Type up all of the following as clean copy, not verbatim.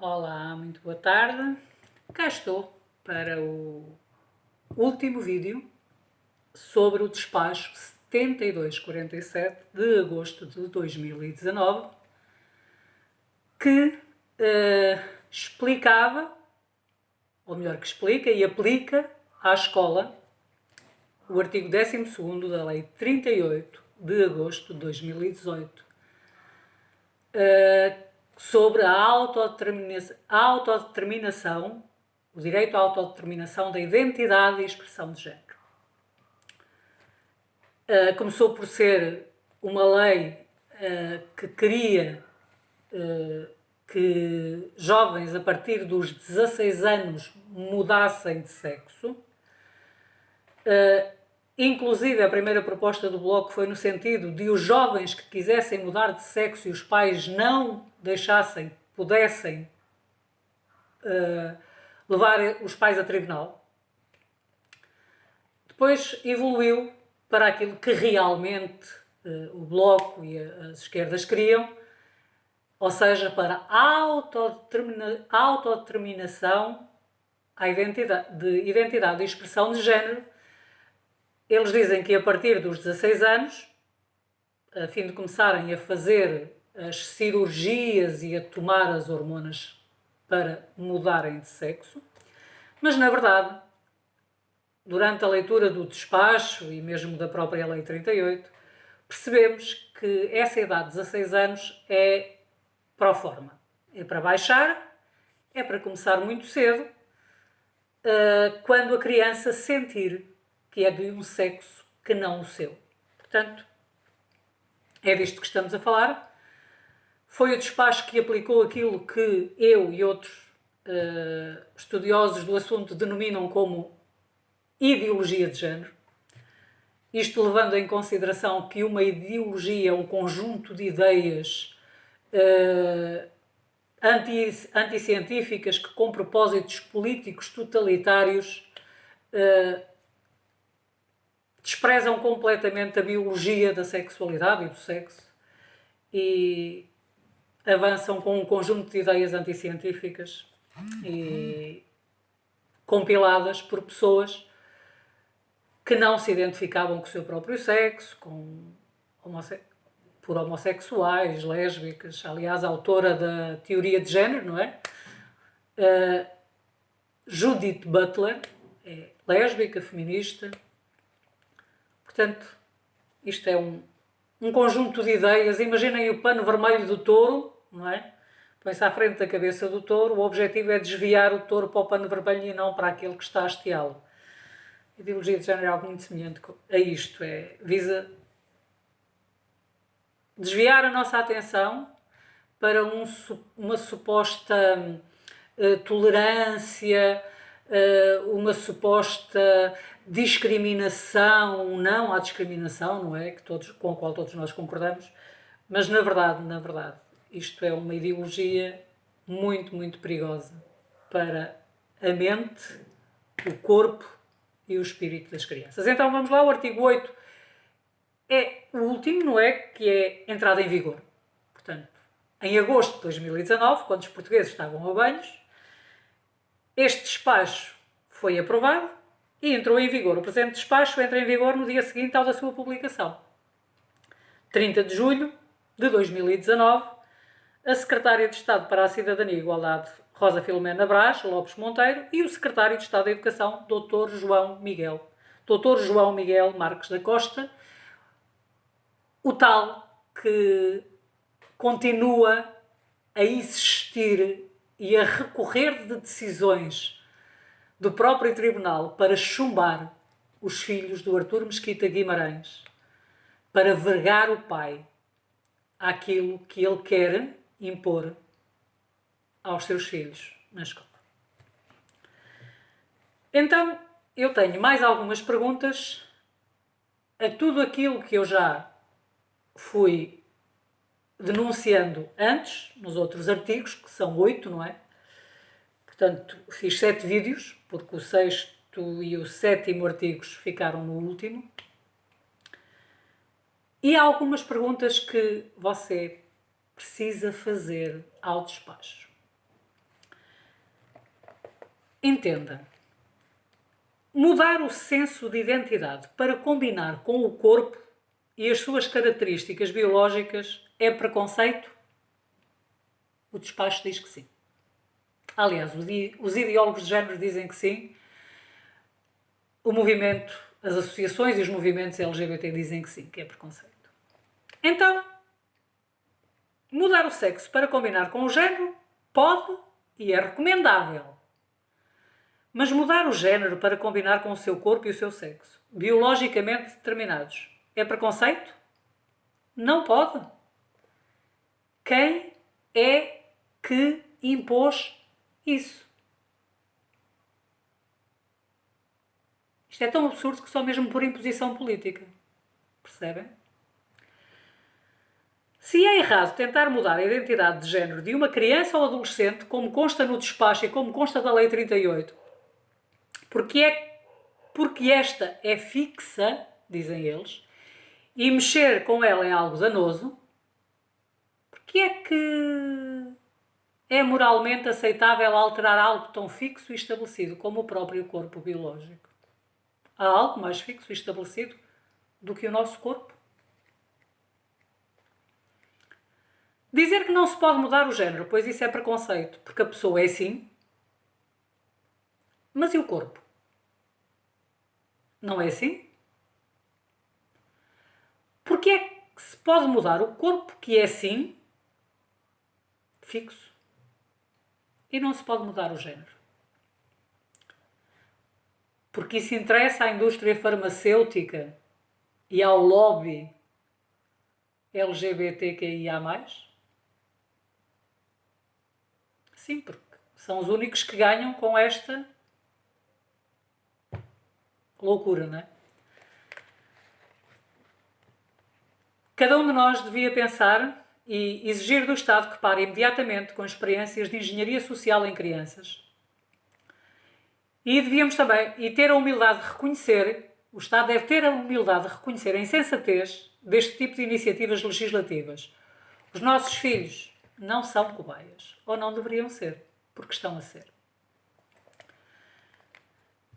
Olá, muito boa tarde. Cá estou para o último vídeo sobre o despacho 7247 de agosto de 2019, que explicava, ou melhor, que explica e aplica à escola o artigo 12º da Lei 38 de agosto de 2018, sobre a autodeterminação, o direito à autodeterminação da identidade e expressão de género. Começou por ser uma lei que queria que jovens a partir dos 16 anos mudassem de sexo. Inclusive, a primeira proposta do Bloco foi no sentido de os jovens que quisessem mudar de sexo e os pais não deixassem, pudessem levar os pais a tribunal. Depois evoluiu para aquilo que realmente o Bloco e as esquerdas queriam, ou seja, para a autodeterminação de identidade e expressão de género. Eles dizem que a partir dos 16 anos, a fim de começarem a fazer as cirurgias e a tomar as hormonas para mudarem de sexo, mas na verdade, durante a leitura do despacho e mesmo da própria Lei 38, percebemos que essa idade de 16 anos é pro forma. É para baixar, é para começar muito cedo, quando a criança sentir que é de um sexo que não o seu. Portanto, é disto que estamos a falar. Foi o despacho que aplicou aquilo que eu e outros estudiosos do assunto denominam como ideologia de género. Isto levando em consideração que uma ideologia é um conjunto de ideias anticientíficas que, com propósitos políticos totalitários, desprezam completamente a biologia da sexualidade e do sexo e avançam com um conjunto de ideias anticientíficas e compiladas por pessoas que não se identificavam com o seu próprio sexo, por homossexuais, lésbicas. Aliás, a autora da teoria de género, não é? Judith Butler é lésbica, feminista. Portanto, isto é um conjunto de ideias. Imaginem o pano vermelho do touro, não é? Põe-se à frente da cabeça do touro. O objetivo é desviar o touro para o pano vermelho e não para aquele que está a hasteá-lo. A ideologia de género é algo muito semelhante a isto. Visa desviar a nossa atenção para uma suposta tolerância, uma suposta discriminação, não à discriminação, não é? Com a qual todos nós concordamos, mas na verdade, isto é uma ideologia muito, muito perigosa para a mente, o corpo e o espírito das crianças. Então vamos lá, o artigo 8 é o último, não é? Que é entrada em vigor. Portanto, em agosto de 2019, quando os portugueses estavam a banhos, este despacho foi aprovado e entrou em vigor. O presente despacho entra em vigor no dia seguinte ao da sua publicação. 30 de julho de 2019, a Secretária de Estado para a Cidadania e Igualdade, Rosa Filomena Brás Lopes Monteiro, e o Secretário de Estado da Educação, Dr. João Miguel Marques da Costa, o tal que continua a insistir e a recorrer de decisões do próprio tribunal para chumbar os filhos do Artur Mesquita Guimarães, para vergar o pai àquilo que ele quer impor aos seus filhos na escola. Então, eu tenho mais algumas perguntas a tudo aquilo que eu já fui denunciando antes, nos outros artigos, que são 8, não é? Portanto, fiz 7 vídeos, porque o 6º e o 7º artigos ficaram no último. E há algumas perguntas que você precisa fazer ao despacho. Entenda. Mudar o senso de identidade para combinar com o corpo e as suas características biológicas é preconceito? O despacho diz que sim. Aliás, os ideólogos de género dizem que sim. O movimento, as associações e os movimentos LGBT dizem que sim, que é preconceito. Então, mudar o sexo para combinar com o género pode e é recomendável. Mas mudar o género para combinar com o seu corpo e o seu sexo, biologicamente determinados, é preconceito? Não pode. Quem é que impôs isso? Isto é tão absurdo que só mesmo por imposição política. Percebem? Se é errado tentar mudar a identidade de género de uma criança ou adolescente, como consta no despacho e como consta da Lei 38, porque esta é fixa, dizem eles, e mexer com ela é algo danoso, porque é que é moralmente aceitável alterar algo tão fixo e estabelecido como o próprio corpo biológico? Há algo mais fixo e estabelecido do que o nosso corpo? Dizer que não se pode mudar o género, pois isso é preconceito, porque a pessoa é assim. Mas e o corpo? Não é assim? Porque é que se pode mudar o corpo, que é assim, fixo, e não se pode mudar o género? Porque isso interessa à indústria farmacêutica e ao lobby LGBTQIA+. Sim, porque são os únicos que ganham com esta loucura, não é? Cada um de nós devia pensar e exigir do Estado que pare imediatamente com experiências de engenharia social em crianças. E devíamos também, e ter a humildade de reconhecer, o Estado deve ter a humildade de reconhecer a insensatez deste tipo de iniciativas legislativas. Os nossos filhos não são cobaias, ou não deveriam ser, porque estão a ser.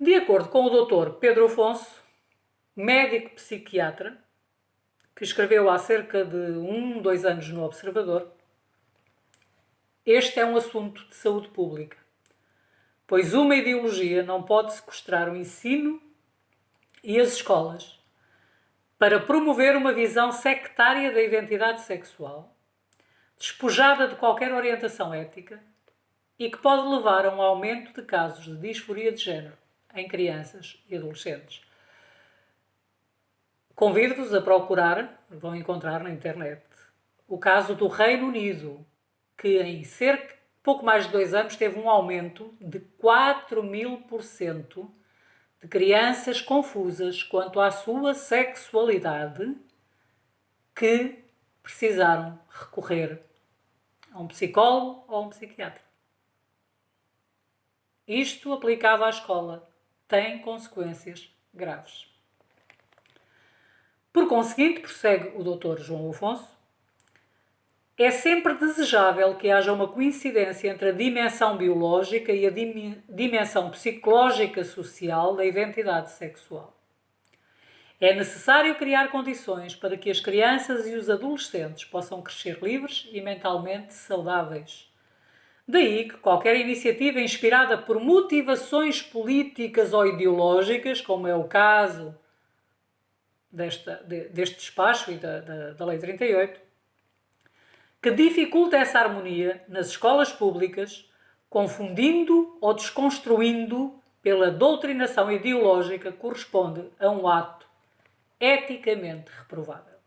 De acordo com o Dr. Pedro Afonso, médico psiquiatra, que escreveu há cerca de 2 anos no Observador, este é um assunto de saúde pública, pois uma ideologia não pode sequestrar o ensino e as escolas para promover uma visão sectária da identidade sexual, despojada de qualquer orientação ética e que pode levar a um aumento de casos de disforia de género em crianças e adolescentes. Convido-vos a procurar, vão encontrar na internet, o caso do Reino Unido, que em pouco mais de 2 anos teve um aumento de 4000% de crianças confusas quanto à sua sexualidade que precisaram recorrer a um psicólogo ou a um psiquiatra. Isto aplicado à escola tem consequências graves. Por conseguinte, prossegue o Dr. João Afonso, é sempre desejável que haja uma coincidência entre a dimensão biológica e a dimensão psicológica social da identidade sexual. É necessário criar condições para que as crianças e os adolescentes possam crescer livres e mentalmente saudáveis. Daí que qualquer iniciativa inspirada por motivações políticas ou ideológicas, como é o caso deste despacho e da Lei 38, que dificulta essa harmonia nas escolas públicas, confundindo ou desconstruindo pela doutrinação ideológica, corresponde a um ato eticamente reprovável.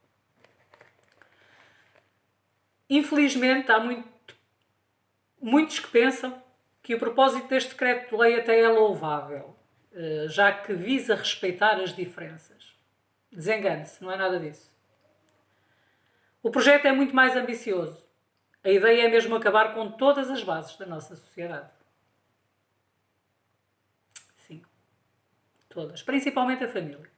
Infelizmente, há muitos que pensam que o propósito deste decreto de lei até é louvável, já que visa respeitar as diferenças. Desengane-se, não é nada disso. O projeto é muito mais ambicioso. A ideia é mesmo acabar com todas as bases da nossa sociedade. Sim, todas. Principalmente a família.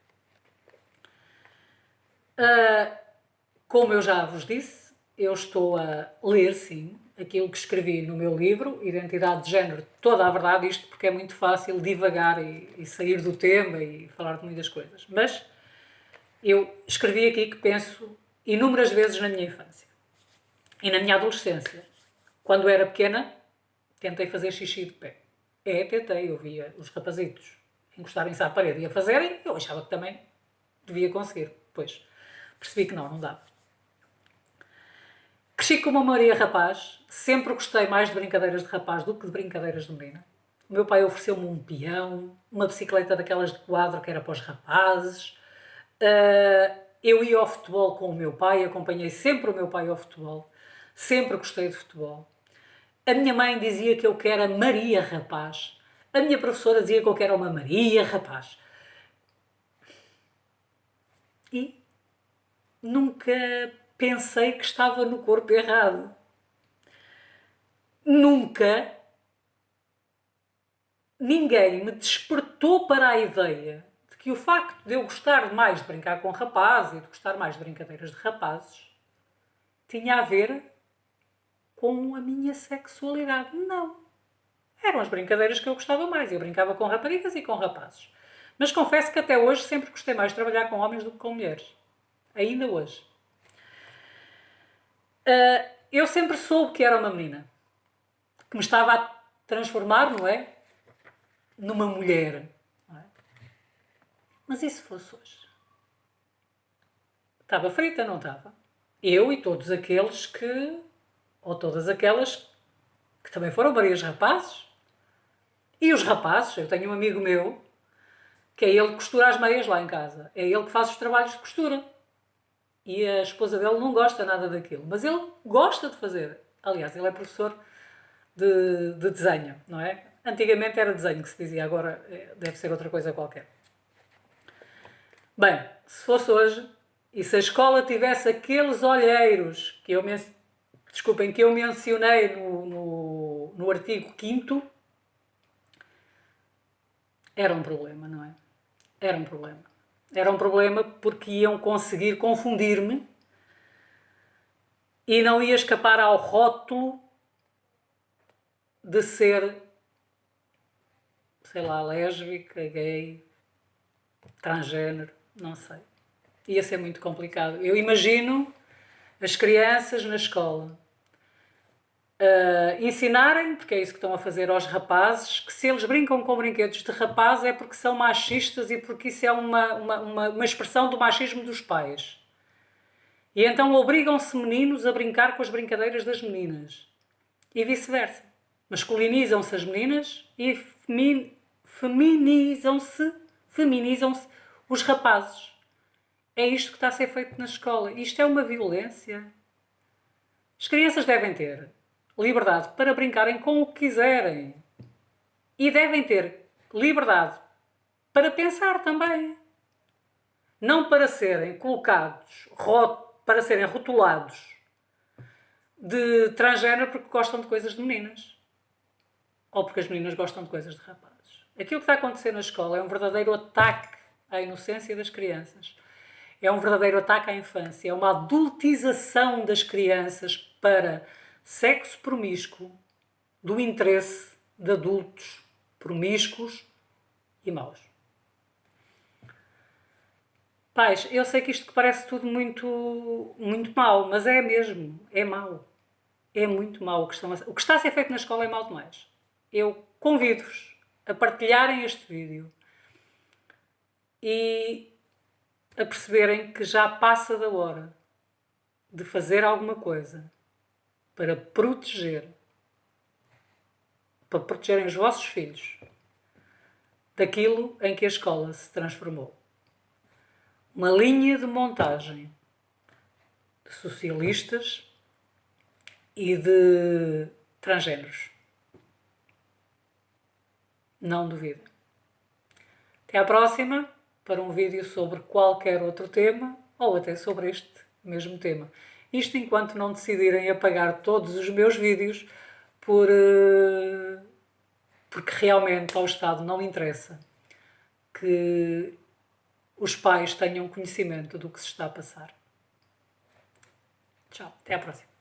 Como eu já vos disse, eu estou a ler, sim, aquilo que escrevi no meu livro, Identidade de Género, toda a verdade, isto porque é muito fácil divagar e sair do tema e falar de muitas coisas. Mas eu escrevi aqui que penso inúmeras vezes na minha infância e na minha adolescência. Quando era pequena, tentei fazer xixi de pé. Tentei, eu via os rapazitos encostarem-se à parede e a fazerem, eu achava que também devia conseguir. Depois percebi que não dava. Cresci como uma Maria rapaz, sempre gostei mais de brincadeiras de rapaz do que de brincadeiras de menina. O meu pai ofereceu-me um peão, uma bicicleta daquelas de quadro que era para os rapazes. Eu ia ao futebol com o meu pai, acompanhei sempre o meu pai ao futebol. Sempre gostei de futebol. A minha mãe dizia que eu que era Maria rapaz. A minha professora dizia que eu que era uma Maria rapaz. E nunca pensei que estava no corpo errado. Nunca ninguém me despertou para a ideia de que o facto de eu gostar mais de brincar com rapazes e de gostar mais de brincadeiras de rapazes tinha a ver com a minha sexualidade. Não. Eram as brincadeiras que eu gostava mais. Eu brincava com raparigas e com rapazes. Mas confesso que até hoje sempre gostei mais de trabalhar com homens do que com mulheres. Ainda hoje. Eu sempre soube que era uma menina. Que me estava a transformar, não é? Numa mulher. Não é? Mas e se fosse hoje? Estava frita, não estava? Eu e todos aqueles que... Ou todas aquelas que também foram Marias rapazes. E os rapazes, eu tenho um amigo meu, que é ele que costura as meias lá em casa. É ele que faz os trabalhos de costura. E a esposa dele não gosta nada daquilo. Mas ele gosta de fazer. Aliás, ele é professor de desenho, não é? Antigamente era desenho que se dizia, agora deve ser outra coisa qualquer. Bem, se fosse hoje, e se a escola tivesse aqueles olheiros que eu, que eu mencionei no artigo 5º, era um problema, não é? Era um problema. Era um problema porque iam conseguir confundir-me e não ia escapar ao rótulo de ser, sei lá, lésbica, gay, transgênero, não sei. Ia ser muito complicado. Eu imagino as crianças na escola ensinarem, porque é isso que estão a fazer aos rapazes, que se eles brincam com brinquedos de rapaz é porque são machistas e porque isso é uma expressão do machismo dos pais. E então obrigam-se meninos a brincar com as brincadeiras das meninas. E vice-versa. Masculinizam-se as meninas e feminizam-se os rapazes. É isto que está a ser feito na escola. Isto é uma violência. As crianças devem ter liberdade para brincarem com o que quiserem. E devem ter liberdade para pensar também. Não para serem colocados, para serem rotulados de transgénero porque gostam de coisas de meninas. Ou porque as meninas gostam de coisas de rapazes. Aquilo que está a acontecer na escola é um verdadeiro ataque à inocência das crianças. É um verdadeiro ataque à infância. É uma adultização das crianças para sexo promíscuo do interesse de adultos promíscuos e maus. Pais, eu sei que isto parece tudo muito, muito mau, mas é mesmo, é mau. É muito mau. O que está a ser feito na escola é mau demais. Eu convido-vos a partilharem este vídeo e a perceberem que já passa da hora de fazer alguma coisa para protegerem os vossos filhos daquilo em que a escola se transformou. Uma linha de montagem de socialistas e de transgêneros. Não duvido. Até à próxima para um vídeo sobre qualquer outro tema ou até sobre este mesmo tema. Isto enquanto não decidirem apagar todos os meus vídeos porque realmente ao Estado não interessa que os pais tenham conhecimento do que se está a passar. Tchau, até à próxima.